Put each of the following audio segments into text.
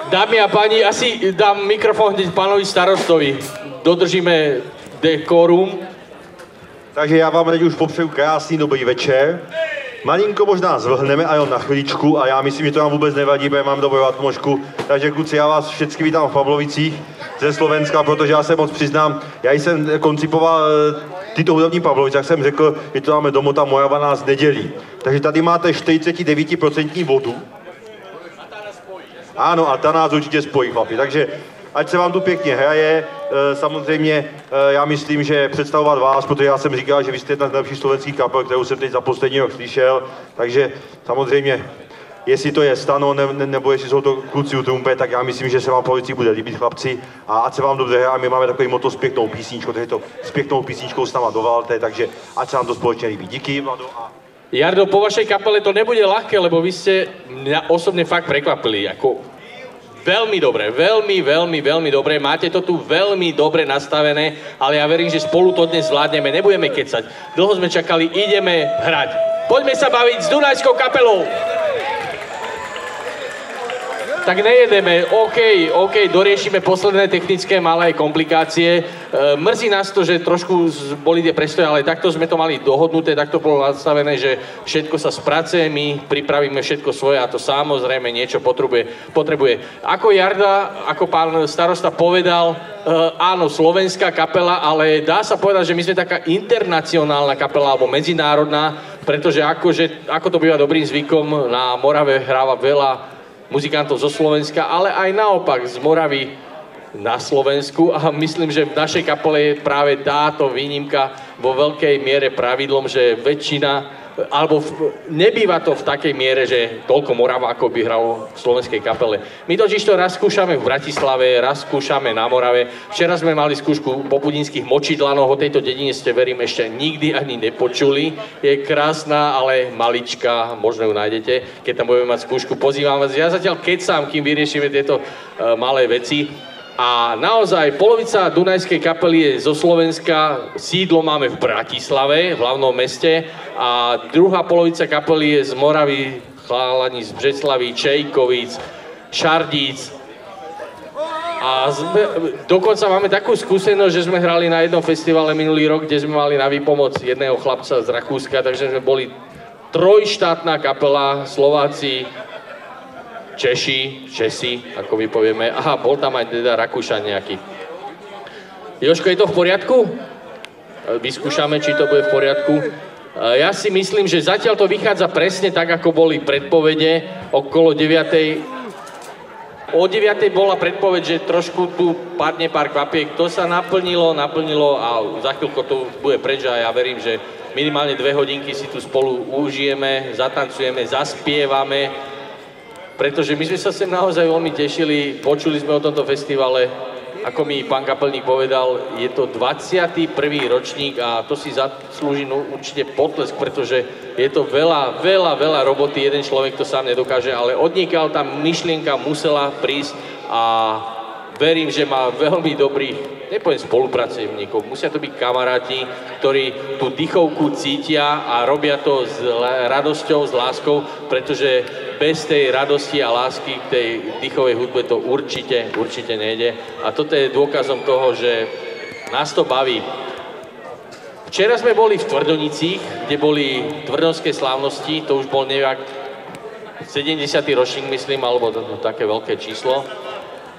Dámy a páni, asi dám mikrofon hneď pánovi starostovi. Dodržíme dekorum. Takže já vám teď už popřeju krásný dobrý večer. Malinko možná zvlhneme a jo na chvíličku a já myslím, že to nám vůbec nevadí, protože mám dobrou atmosféru. Takže kluci, já vás všechny vítám v Pavlovicích ze Slovenska, protože já se moc přiznám, já jsem koncipoval tyto hudební Pavlovice, jak jsem řekl, že to máme domů, ta Morava nás nedělí. Takže tady máte 49% vodu. Ano, a ta nás určitě spojí, chlapi. Takže ať se vám tu pěkně hraje, samozřejmě já myslím, že představovat vás, protože já jsem říkal, že vy jste jedna z nejlepších slovenských kapel, kterou jsem teď za poslední rok slyšel, takže samozřejmě, jestli to je Stano, nebo jestli jsou to kluci u trumpet, tak já myslím, že se vám Pavlovicích bude líbit, chlapci, a ať se vám dobře hraje, my máme takový moto s pěknou písničkou, takže to s pěknou písničkou s náma dovalte, takže ať se vám to společně líbí. Díky, Vlado. Jardo, po vašej kapele to nebude ľahké, lebo vy ste mňa osobne fakt prekvapili. Ako veľmi dobre, veľmi dobre. Máte to tu veľmi dobre nastavené, ale ja verím, že spolu to dnes zvládneme. Nebudeme kecať. Dlho sme čakali, ideme hrať. Poďme sa baviť s Dunajskou kapelou. Tak nejedeme, OK, doriešime posledné technické malé komplikácie. Mrzí nás to, že trošku boli tie prestoje, ale takto sme to mali dohodnuté, takto bolo nastavené, že všetko sa spracuje, my pripravíme všetko svoje a to samozrejme niečo potrebuje. Ako Jarda, ako pán starosta povedal, áno, slovenská kapela, ale dá sa povedať, že my sme taká internacionálna kapela alebo medzinárodná, pretože ako to býva dobrým zvykom, na Morave hráva veľa muzikantov zo Slovenska, ale aj naopak z Moravy na Slovensku a myslím, že v našej kapele je práve táto výnimka vo veľkej miere pravidlom, že väčšina, alebo nebýva to v takej miere, že toľko Moravákov by hralo v slovenskej kapele. My totiž to raz skúšame v Bratislave, raz skúšame na Morave. Včera sme mali skúšku popudinských močidlanov, o tejto dedine ste, verím, ešte nikdy ani nepočuli. Je krásna, ale malička, možno ju nájdete, keď tam budeme mať skúšku. Pozývam vás, ja zatiaľ kecám, kým vyriešime tieto malé veci. A naozaj polovica Dunajskej kapely je zo Slovenska, sídlo máme v Bratislave, v hlavnom meste, a druhá polovica kapely je z Moravy, chalani z Břeclaví, Čejkovíc, Šardíc. A dokonca máme takú skúsenosť, že sme hrali na jednom festivale minulý rok, kde sme mali na výpomoc jedného chlapca z Rakúska, takže sme boli trojštátna kapela, Slováci, Česi, ako my povieme. Aha, bol tam aj teda Rakúšan nejaký. Jožko, je to v poriadku? Vyskúšame, či to bude v poriadku. Ja si myslím, že zatiaľ to vychádza presne tak, ako boli predpovede. Okolo 9. O 9. bola predpoveď, že trošku tu padne pár kvapiek. To sa naplnilo a za chvíľko to bude preč a ja verím, že minimálne 2 hodinky si tu spolu užijeme, zatancujeme, zaspievame. Pretože my sme sa sem naozaj veľmi tešili, počuli sme o tomto festivale, ako mi pán kapelník povedal, je to 21. ročník a to si zaslúži určite potlesk, pretože je to veľa roboty, jeden človek to sám nedokáže, ale odniekaľ tá myšlienka musela prísť a verím, že má veľmi dobrých, nepoviem spolupracovníkov, musia to byť kamaráti, ktorí tú dýchovku cítia a robia to s radosťou, s láskou, pretože bez tej radosti a lásky k tej dýchovej hudbe to určite nejde. A toto je dôkazom toho, že nás to baví. Včera sme boli v Tvrdonicích, kde boli tvrdonské slávnosti, to už bol nejak 70. ročník, myslím, alebo také veľké číslo.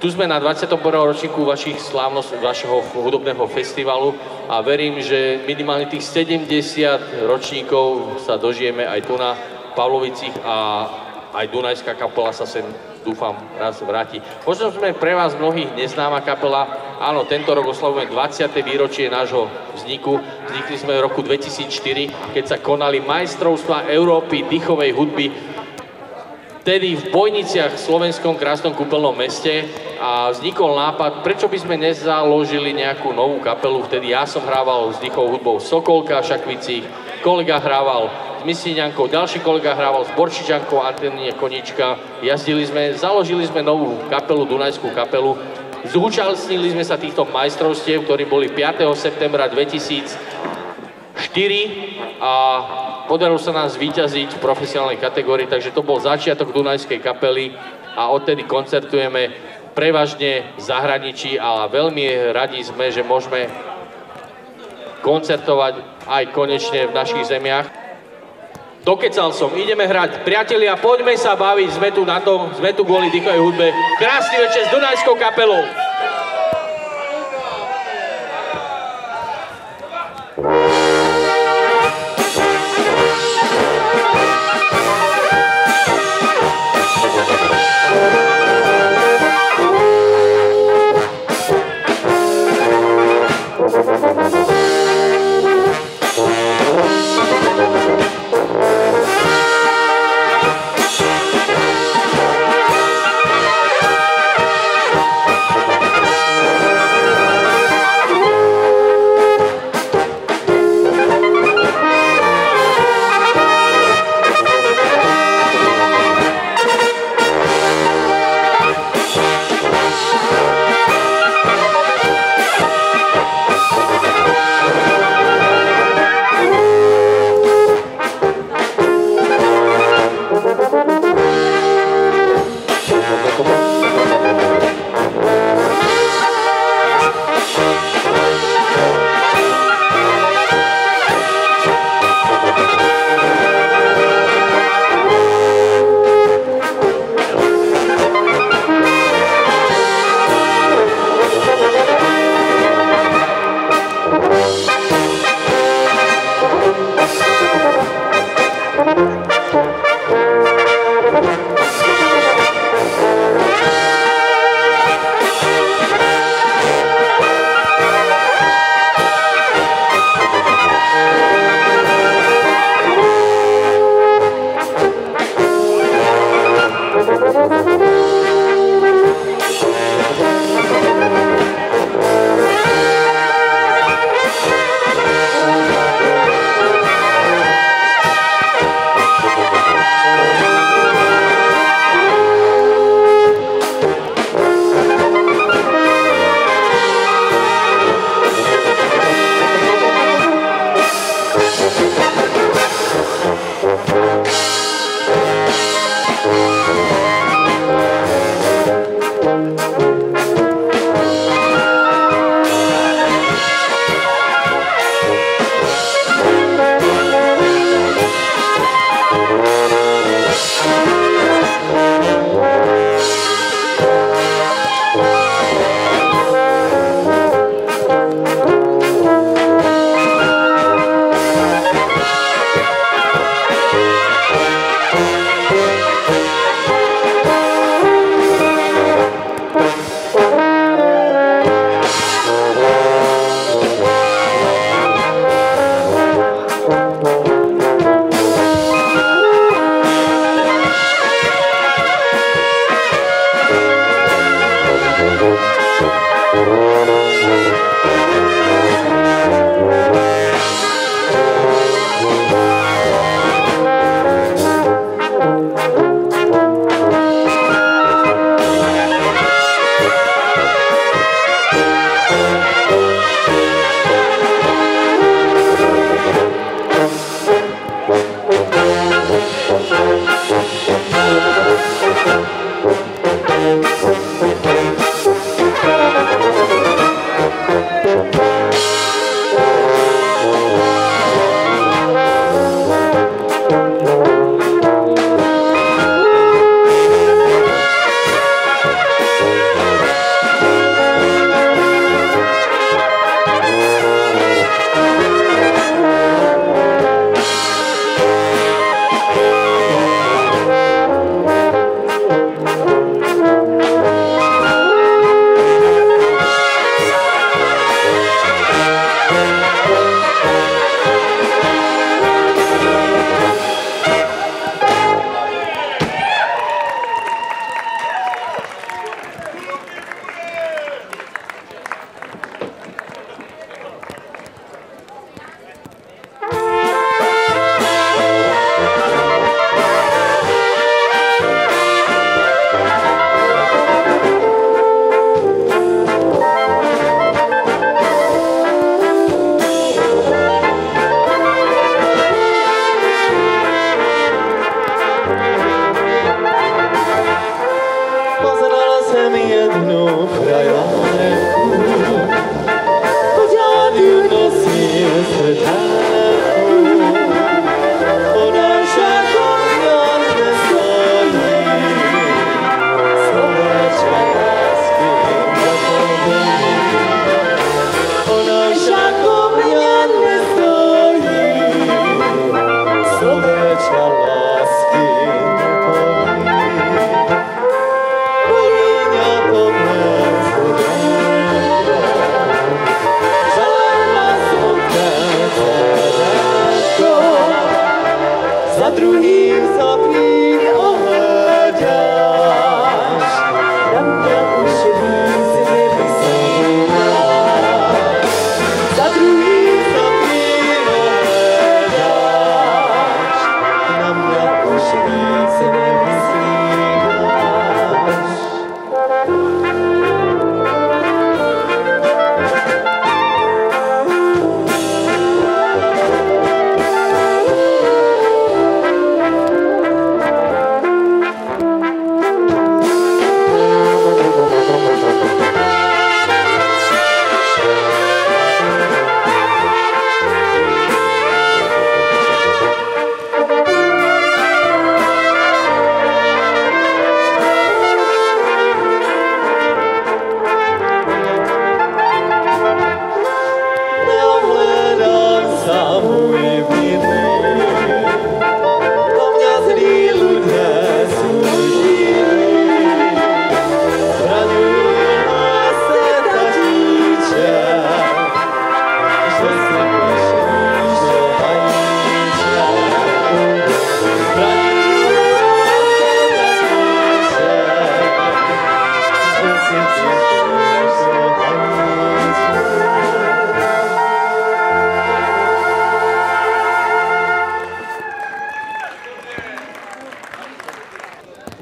Tu sme na 21. ročníku vašeho hudobného festivalu a verím, že minimálne tých 70 ročníkov sa dožijeme aj tu na Pavlovicích a aj Dunajská kapela sa sem, dúfam, raz vráti. Možno sme pre vás mnohých neznáma kapela. Áno, tento rok oslavujeme 20. výročie nášho vzniku. Vznikli sme v roku 2004, keď sa konali majstrovstvá Európy dýchovej hudby. Vtedy v Bojniciach, v slovenskom krásnom kúpeľnom meste, a vznikol nápad, prečo by sme nezaložili nejakú novú kapelu. Vtedy ja som hrával s dýchovou hudbou Sokolka v Šakvicích, kolega hrával s Misíňankou, ďalší kolega hrával s Borčičankou, Antoníne Konička. Založili sme novú kapelu, Dunajskú kapelu. Zúčastnili sme sa týchto majstrovstiev, ktorí boli 5. septembra 2004 a podarilo sa nám zvíťaziť v profesionálnej kategórii, takže to bol začiatok Dunajskej kapely a odtedy koncertujeme prevažne v zahraničí a veľmi radi sme, že môžeme koncertovať aj konečne v našich zemiach. Dokecal som, ideme hrať. Priatelia, poďme sa baviť, sme tu na tom, sme tu kvôli dýchovej hudbe. Krásny večer s Dunajskou kapelou.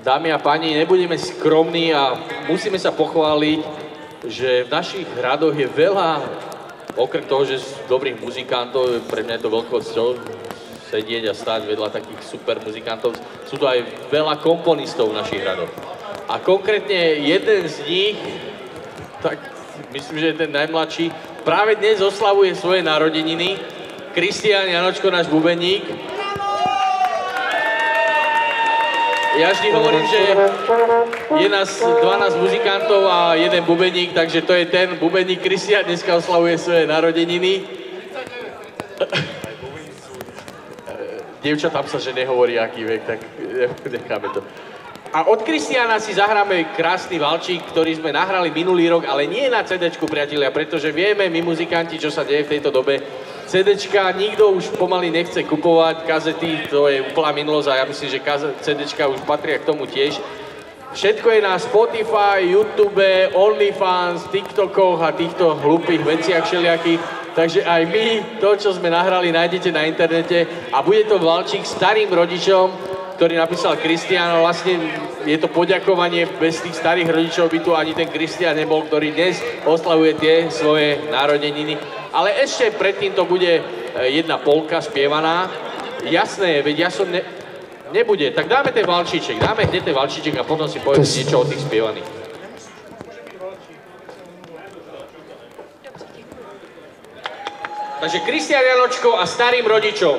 Dámy a páni, nebudeme skromní a musíme sa pochváliť, že v našich hradoch je veľa, okrem toho, že z dobrých muzikantov, pre mňa je to veľkosťou sedieť a stáť vedľa takých super muzikantov, sú to aj veľa komponistov v našich hradoch. A konkrétne jeden z nich, tak myslím, že je ten najmladší, práve dnes oslavuje svoje narodeniny. Kristián Janočko, náš bubeník. Ja vždy hovorím, že je nás 12 muzikantov a jeden bubeník, takže to je ten bubeník. Kristián dneska oslavuje svoje narodeniny. Dievčatám sa, že nehovorí, aký vek, tak necháme to. A od Kristiána si zahráme krásny valčík, ktorý sme nahrali minulý rok, ale nie na CD-čku, priatelia, pretože vieme, my muzikanti, čo sa deje v tejto dobe. CD-čka nikto už pomaly nechce kupovať, kazety, to je úplná minulosť a ja myslím, že CD-čka už patria k tomu tiež. Všetko je na Spotify, YouTube, OnlyFans, TikTokoch a týchto hlúpých veciach všelijakých. Takže aj my, to, čo sme nahrali, nájdete na internete a bude to valčík starým rodičom, ktorý napísal Kristián. Vlastne je to poďakovanie, bez tých starých rodičov by tu ani ten Kristián nebol, ktorý dnes oslavuje tie svoje narodeniny. Ale ešte predtým to bude jedna polka spievaná. Jasné, veď ja som nebude, tak dáme ten valčíček, dáme hneď ten valčíček a potom si povieme niečo o tých spievaných. Takže Kristián Janočko a starým rodičom.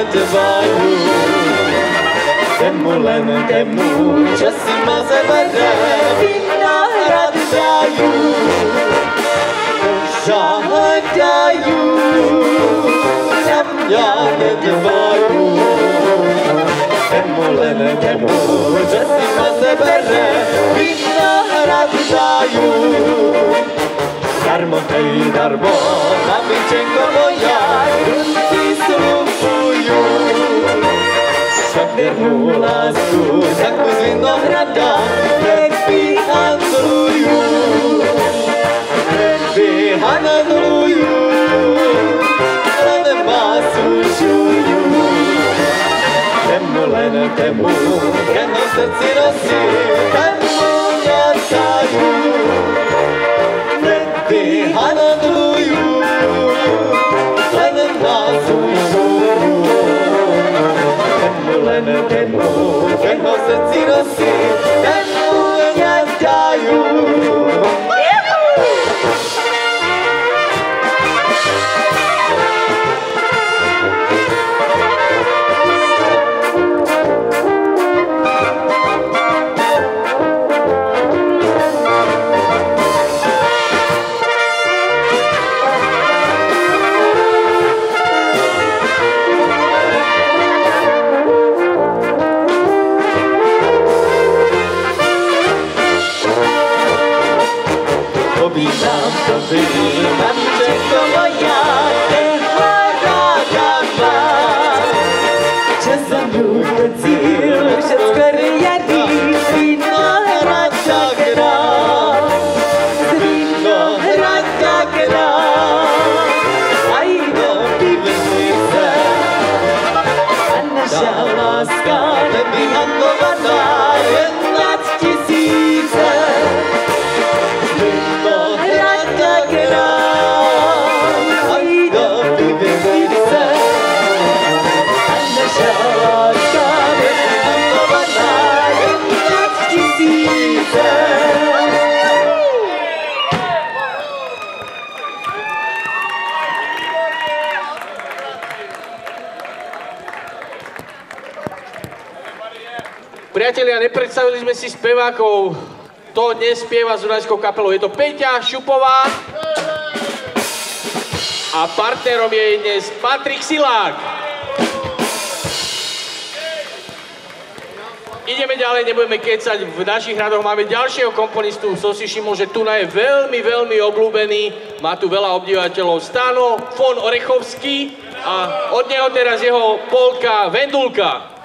nedbajú. Temu len temu, čo si ma zebere, vynáhrad dajú. Žádajú, na mňa nedbajú. Temu len temu, čo si ma zebere, vynáhrad dajú. Darmo, hej, darmo, babičenko moja, ruky slubujú. Však vernú lásku, takú z vinohrada, predvyhandlujú. Predvyhandlujú, len ma súžujú. Temu len temu, keď v srdci nosí, temu nedajú. Predvyhandlujú, len ma súžujú. Len temu, keď ho v srdci nosí, temu nedajú. Pobídám to mám všetko moja, teha ráda mám. Čo som ľúbe cíl, všetko riadí, vinohrad tak rád. Vinohrad tak rád, aj do pivnice. A naša láska nevyhandlovaná je nad tisíce. Priatelia, nepredstavili sme si spevákov. To nespieva s Dunajskou kapelou. Je to Peťa Šupová a partnerom je dnes Patrik Silák. Ideme ďalej, nebudeme kecať. V našich radoch máme ďalšieho komponistu. Som si všimol, že Tuna je veľmi, veľmi obľúbený. Má tu veľa obdivateľov. Stano von Orechovský a od neho teraz jeho polka Vendulka.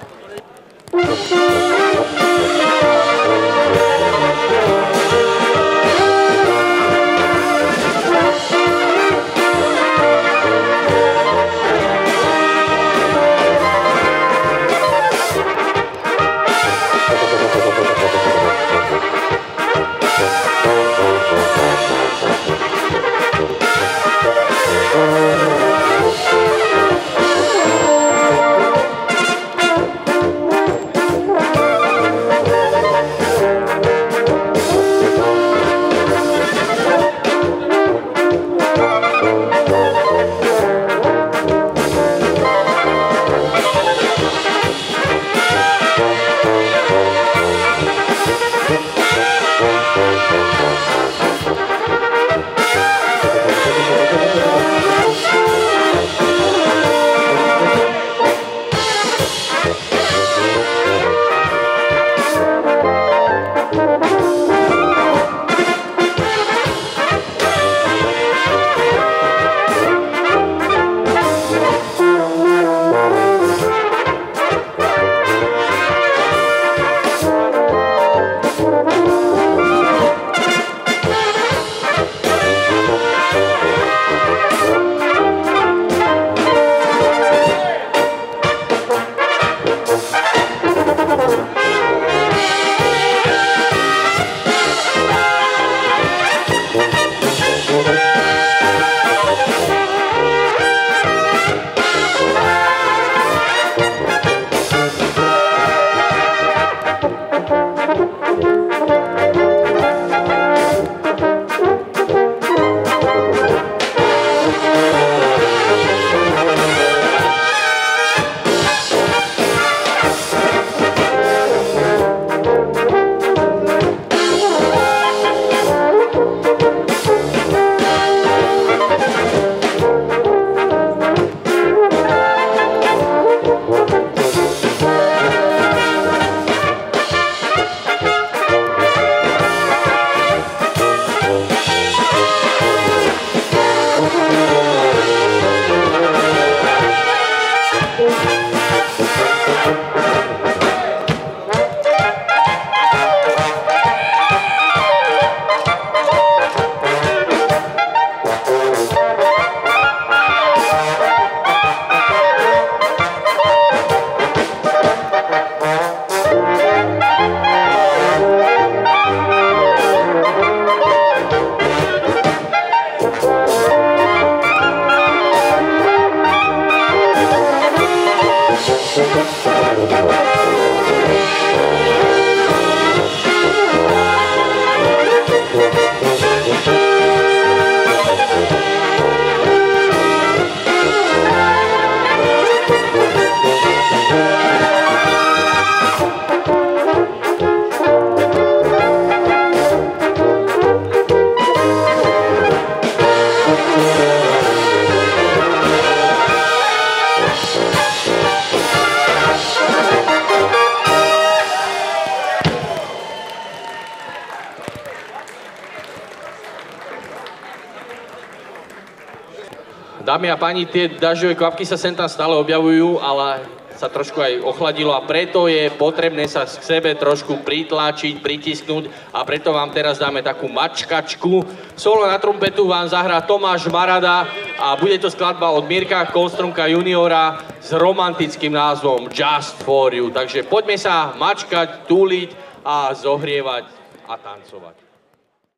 Dámy a páni, tie dažďové kvapky sa sem tam stále objavujú, ale sa trošku aj ochladilo a preto je potrebné sa k sebe trošku pritlačiť, pritisknúť a preto vám teraz dáme takú mačkačku. Solo na trumpetu vám zahrá Tomáš Marada a bude to skladba od Mirka Kostromka juniora s romantickým názvom Just for You. Takže poďme sa mačkať, túliť a zohrievať a tancovať.